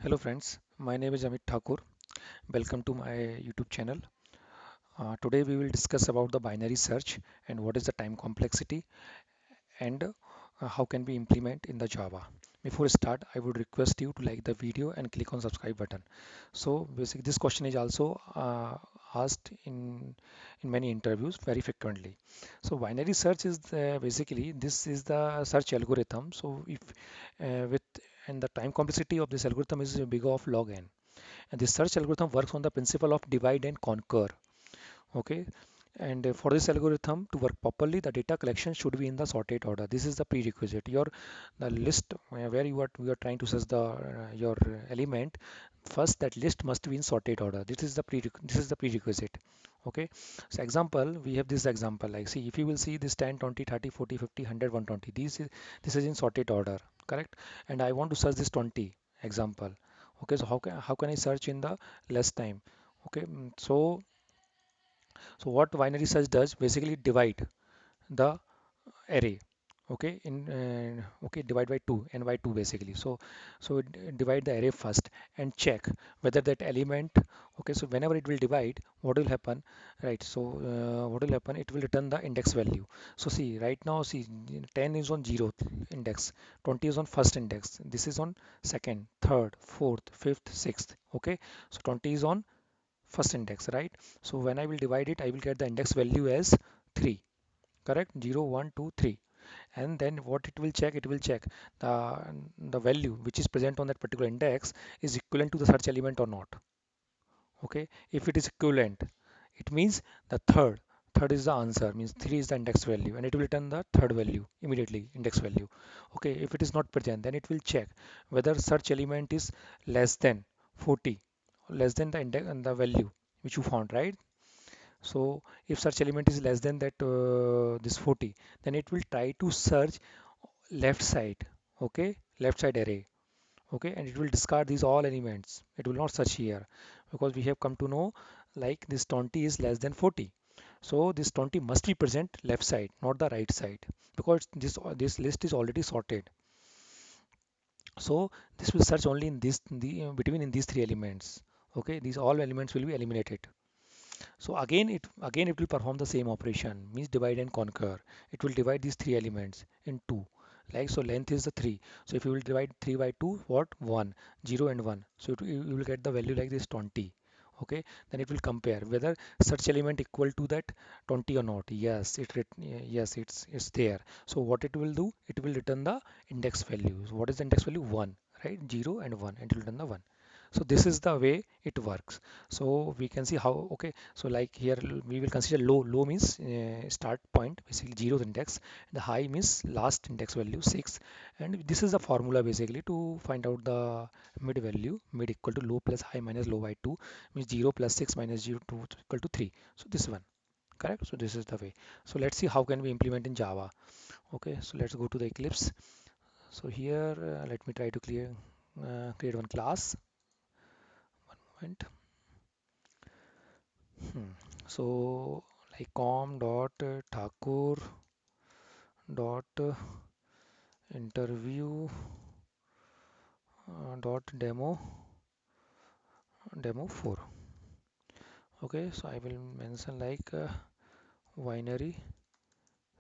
Hello friends, my name is Amit Thakur. Welcome to my YouTube channel. Today we will discuss about the binary search and what is the time complexity and how can we implement in the Java. Before we start, I would request you to like the video and click on subscribe button. So basically this question is also asked in many interviews very frequently. So binary search is basically this is the search algorithm. So if with and the time complexity of this algorithm is big of log n. And this search algorithm works on the principle of divide and conquer. Okay. And for this algorithm to work properly, the data collection should be in the sorted order. This is the prerequisite. Your the list where you are trying to search the your element. First, that list must be in sorted order. This is the prerequisite. Okay. So example, we have this example. Like see, if you will see this 10, 20, 30, 40, 50, 100, 120. This is in sorted order. Correct. And I want to search this 20 example. Okay. So how can I search in the less time? Okay. So what binary search does basically divide the array. Okay, okay, divide by 2 and by 2 basically. So divide the array first and check whether that element. Okay, so whenever it will divide, what will happen, right? So what will happen, it will return the index value. So see, right now, see, 10 is on 0th index, 20 is on first index, this is on second, third, fourth, fifth, sixth. Okay, so 20 is on first index, right? So when I will divide it, I will get the index value as 3. Correct, 0, 1, 2, 3. And then what it will check, it will check the value which is present on that particular index is equivalent to the search element or not. Okay, if it is equivalent, it means the third is the answer, means 3 is the index value, and it will return the third value immediately, index value. Okay, if it is not present, then it will check whether search element is less than 40, less than the index and the value which you found, right? So if search element is less than that this 40, then it will try to search left side. Okay, left side array. Okay, and it will discard these all elements. It will not search here because we have come to know like this 20 is less than 40. So this 20 must be present left side, not the right side, because this list is already sorted. So this will search only in between in these three elements. Okay, these all elements will be eliminated. So again it will perform the same operation, means divide and conquer. It will divide these three elements in two. Like so length is the 3. So if you will divide 3 by 2, what? 1, 0 and 1. So you will get the value like this 20. Okay, then it will compare whether search element equal to that 20 or not. Yes, yes, it's there. So what it will do? It will return the index value. So what is the index value? 1, right? 0 and 1, and it will return the 1. So this is the way it works. So we can see how. Okay, so like here we will consider low means start point, basically 0th index. The high means last index value 6, and this is the formula basically to find out the mid value. Mid equal to low plus high minus low by 2, means 0 plus 6 minus 0 2 equal to 3. So this one, correct. So this is the way. So let's see how can we implement in Java. Okay, so let's go to the Eclipse. So here let me try to create one class. Moment. So like com dot Thakur dot interview dot demo 4. Okay, so I will mention like binary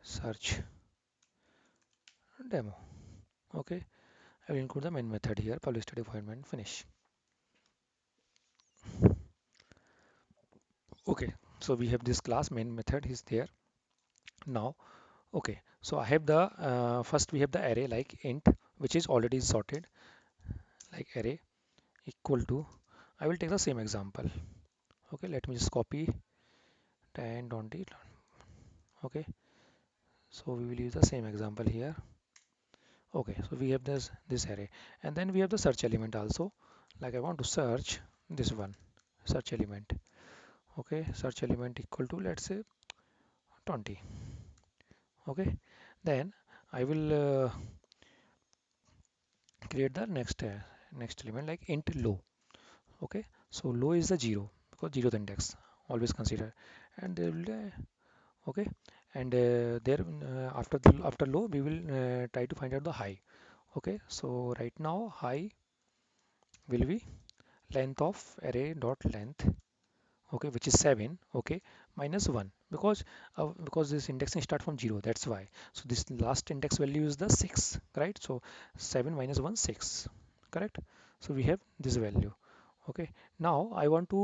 search demo. Okay, I will include the main method here, public static void main finish. Okay, so we have this class main method is there now. Okay, so I have the first we have the array like int, which is already sorted, like array equal to, I will take the same example. Okay, let me just copy 10 20. Okay, so we will use the same example here. Okay, so we have this array, and then we have the search element also. Like I want to search this one, search element. Okay, search element equal to, let's say, 20. Okay, then I will create the next element like int low. Okay, so low is the 0 because 0th index always consider, and there will okay, and there after low we will try to find out the high. Okay, so right now high will be length of array dot length, okay, which is 7, okay, minus 1, because this indexing start from 0, that's why. So this last index value is the 6, right? So 7 minus 1, 6, correct? So we have this value. Okay, now I want to,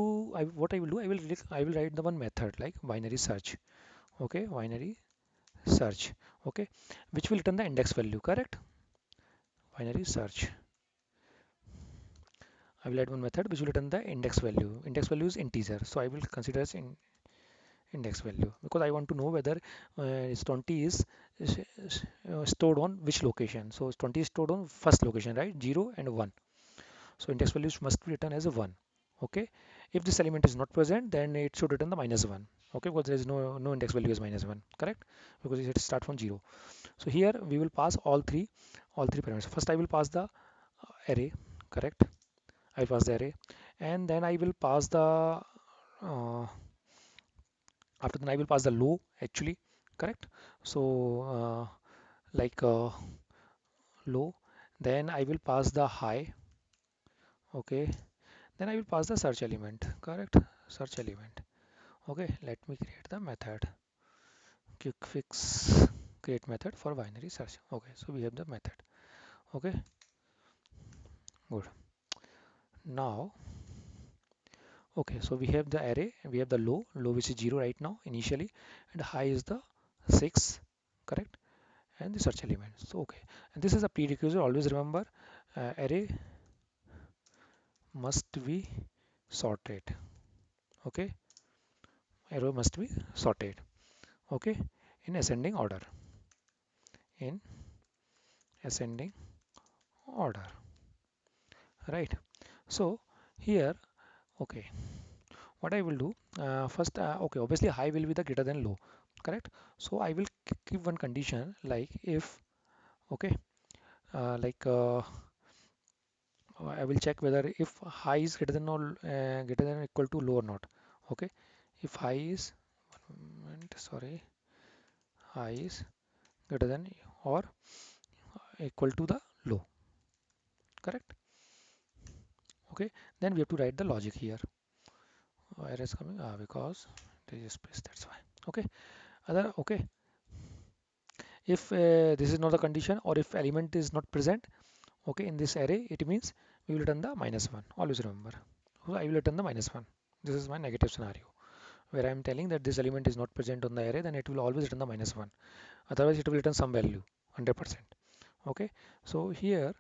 what I will do, I will write the one method like binary search. Okay, binary search, okay, which will return the index value, correct? Binary search. I will add one method which will return the index value. Index value is integer, so I will consider as index value because I want to know whether 20 is stored on which location. So 20 is stored on first location, right? 0 and 1. So index values must be written as a 1. Okay. If this element is not present, then it should return the minus 1. Okay, because there is no index value is minus 1, correct? Because it start from 0. So here we will pass all three parameters. First I will pass the array, correct? I will pass the array, and then I will pass the uh, after then I will pass the low actually, correct? So like low, then I will pass the high, okay, then I will pass the search element, correct? Search element. Okay, let me create the method. Quick fix create method for binary search. Okay, so we have the method. Okay, good. Now, okay, so we have the array, we have the low which is 0 right now initially, and high is the 6, correct? And the search element. So okay, and this is a prerequisite. Always remember, array must be sorted. Okay, array must be sorted. Okay, in ascending order. In ascending order. Right. So here, okay, what I will do first. Okay, obviously high will be the greater than low. Correct. So I will keep one condition like if, okay, like I will check whether if high is greater than or greater than or equal to low or not. Okay, if high is sorry, high is greater than or equal to the low, correct? Okay, then we have to write the logic here. Where is coming? Because there is space, that's why. Okay, other, okay, if this is not the condition or if element is not present, okay, in this array, it means we will return the minus 1. Always remember. So I will return the minus 1. This is my negative scenario where I am telling that this element is not present on the array, then it will always return the minus 1. Otherwise, it will return some value, 100%. Okay, so here,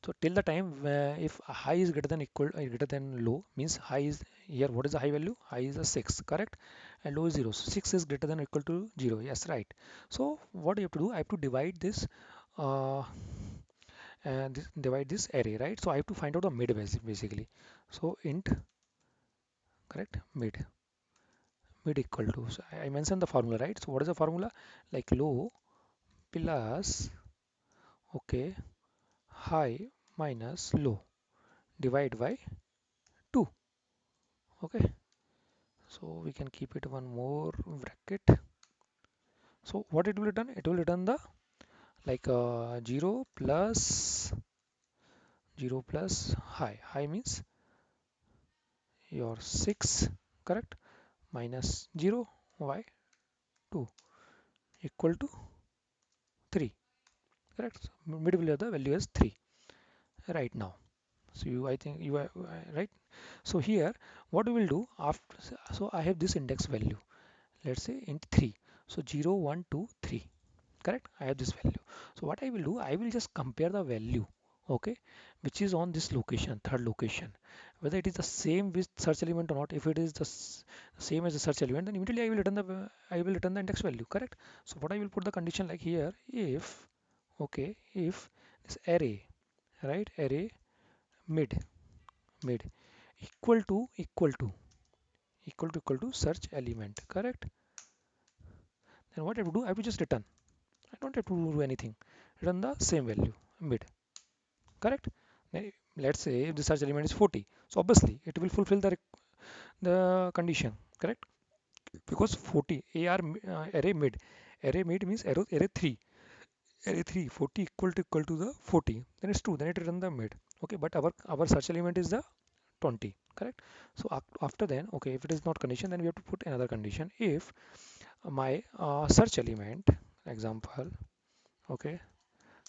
so till the time if high is greater than equal greater than low means high is here. What is the high value? High is a 6, correct? And low is 0. So 6 is greater than or equal to 0. Yes, right. So what you have to do? I have to divide this uh, and divide this array, right? So I have to find out the mid basically. So int, correct, mid equal to. So I mentioned the formula, right? So what is the formula? Like low plus, okay, high minus low divide by 2. Okay, so we can keep it one more bracket. So what it will return? It will return the like 0 plus high. High means your 6, correct, minus 0 y 2 equal to 3, correct? So middle of the value is 3 right now. So you, I think you are right. So here what we will do after, so I have this index value, let's say int 3. So 0 1 2 3, correct? I have this value. So what I will do, I will just compare the value, okay, which is on this location, third location, whether it is the same with search element or not. If it is the same as the search element, then immediately I will return the index value, correct? So what I will put the condition like here, if, okay, if this array, right, array mid equal to search element, correct? Then what I have to do, I have to just return. I don't have to do anything. Return the same value, mid, correct? Now, let's say if the search element is 40, so obviously it will fulfill the condition, correct? Because 40 array mid means array 3, array 3 40 equal to the 40, then it's true, then it return the mid. Okay, but our search element is the 20, correct? So after then, okay, if it is not condition, then we have to put another condition. If my search element, example, okay,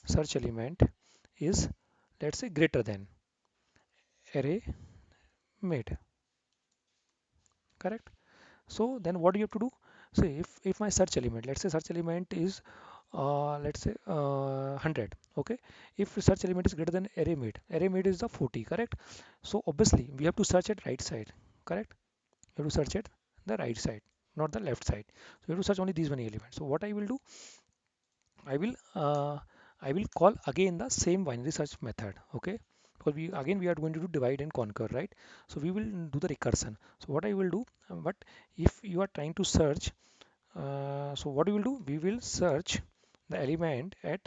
search element is, let's say, greater than array mid, correct? So then what do you have to do? So if my search element, let's say search element is let's say 100, okay, if search element is greater than array mid is the 40, correct? So obviously we have to search at right side, correct? You have to search at the right side, not the left side. So you have to search only these many elements. So what I will do, I will call again the same binary search method, okay? Because we are going to do divide and conquer, right? So we will do the recursion. So what I will do, but if you are trying to search, so what we will do, we will search the element at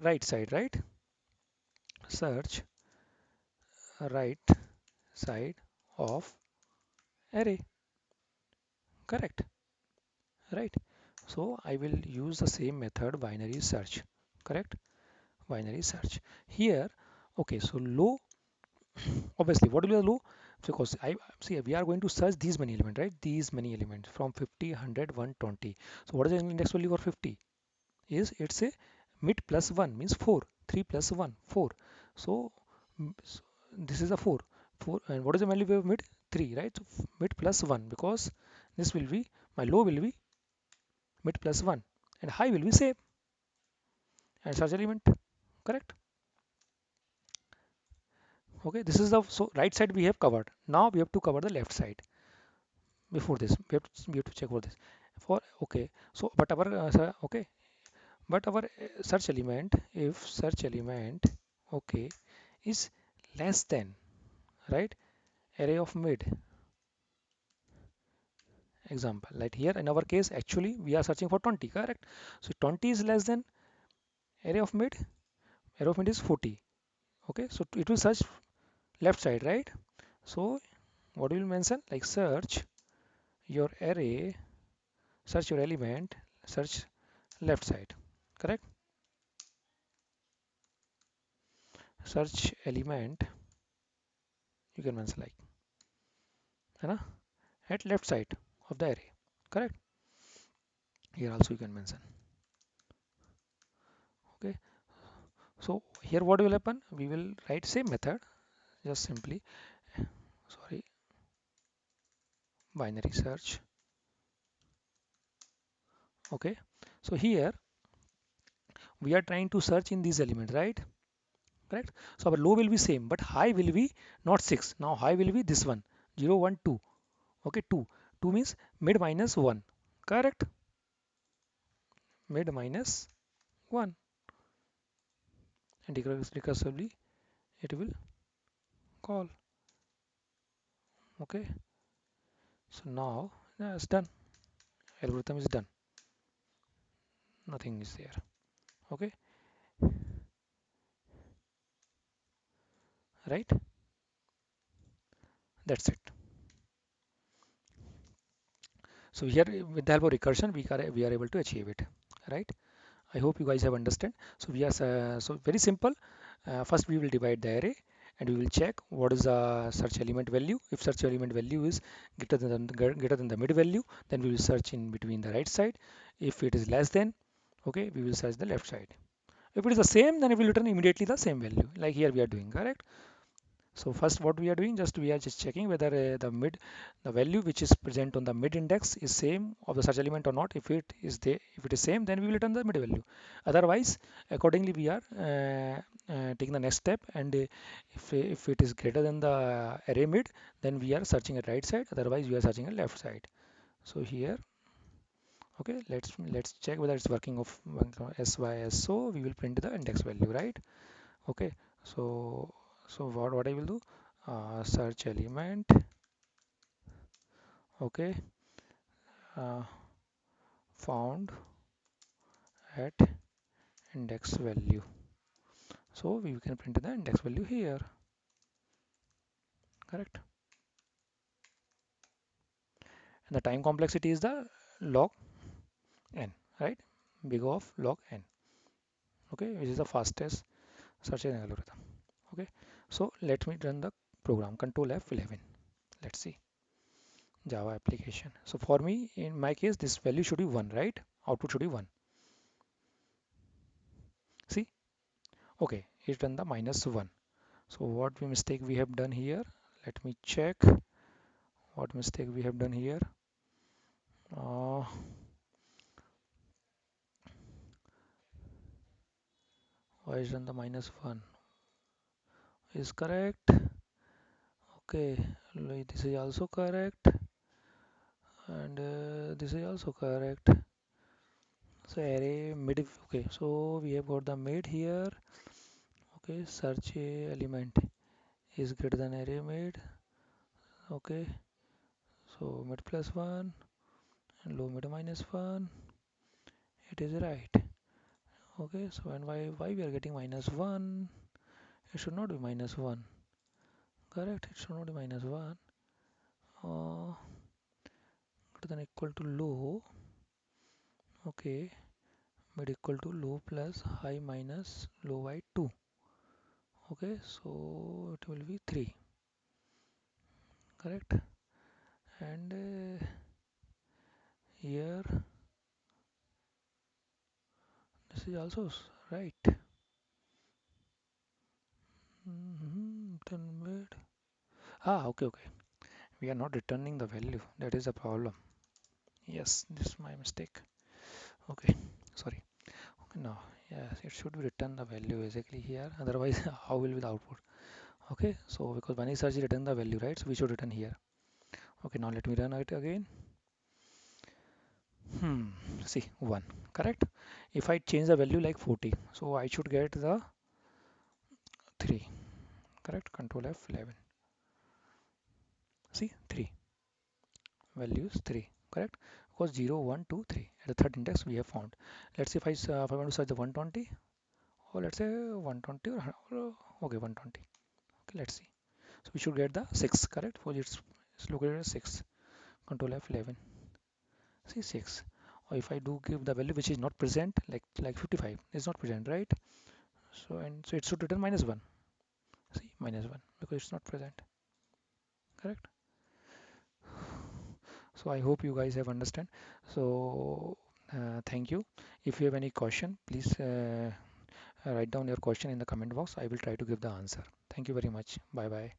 right side, right? Search right side of array, correct? Right? So I will use the same method, binary search, correct? Binary search here. Okay, so low, obviously what will be the low? Because I see we are going to search these many elements, right? These many elements from 50, 100, 120. So what is the index value for 50? Is it's a mid plus 1 means 4, 3 plus 1 4. So, so this is a 4 4, and what is the value of mid? 3, right? So mid plus 1, because this will be, my low will be mid plus 1 and high will be same and search element, correct? Okay, this is the, so right side we have covered. Now we have to cover the left side. Before this we have to check for this for, okay, so but our okay, but our search element, if search element, okay, is less than, right, array of mid, example, like here in our case actually we are searching for 20, correct? So 20 is less than array of mid, array of mid is 40, okay, so it will search left side, right? So what we will mention, like search your array, search your element, search left side, correct? Search element, you can mention like, है ना, at left side of the array, correct? Here also you can mention, okay. So here what will happen, we will write same method, just simply, sorry, binary search, okay. So here we are trying to search in these elements, right? Correct. So our low will be same, but high will be not 6. Now high will be this one, 0 1 2, okay, 2, 2 means mid minus 1, correct? Mid minus 1, and recursively it will call, okay. So now it's done, algorithm is done, nothing is there, okay, right? That's it. So here with the help of recursion we are able to achieve it, right? I hope you guys have understand. So we are so very simple. First we will divide the array and we will check what is the search element value. If search element value is greater than the mid value, then we will search in between the right side. If it is less than, okay, we will search the left side. If it is the same, then it will return immediately the same value, like here we are doing, correct? So first what we are doing, just we are just checking whether the value which is present on the mid index is same of the search element or not. If it is there, if it is same, then we will return the mid value. Otherwise, accordingly we are taking the next step, and if it is greater than the array mid, then we are searching at right side. Otherwise, we are searching at left side. So here, okay, let's check whether it's working of SYS. So we will print the index value, right? Okay, so what I will do, search element, okay, uh, found at index value, so we can print the index value here, correct? And the time complexity is the log n, right? Big O of log n, okay, which is the fastest search engine algorithm, okay. So let me run the program. Control F11. Let's see. Java application. So for me, in my case, this value should be 1, right? Output should be 1. See? Okay, it run the -1. So what mistake we have done here? Let me check what mistake we have done here. Uh, why is run the -1? Is correct. Okay, this is also correct, and this is also correct. So array mid. Okay, so we have got the mid here. Okay, search element is greater than array mid. Okay, so mid plus 1 and low mid -1. It is right. Okay, so and why we are getting -1? It should not be -1. Correct, it should not be -1. Greater than equal to low. Okay, mid equal to low plus high minus low by 2. Okay, so it will be 3. Correct. And here this is also right. Then mid. Okay, okay. We are not returning the value. That is a problem. Yes, this is my mistake. Okay, sorry. Okay, now, yes, it should be return the value basically here. Otherwise, how will be the output? Okay, so because when I search return the value, right? So we should return here. Okay, now let me run it again. See, 1, correct? If I change the value like 40, so I should get the 3, correct? Control F11. See, 3, values 3, correct? Because 0, 1, 2, 3 at the third index we have found. Let's see if I want to search the 120, or let's say 120 okay, 120. Okay, let's see. So we should get the 6, correct? For it's located at 6. Control F11. See 6. Or if I do give the value which is not present, like 55 is not present, right? So and so it should return -1. See, -1 because it's not present, correct? So I hope you guys have understand. So thank you. If you have any question, please write down your question in the comment box. I will try to give the answer. Thank you very much. Bye bye.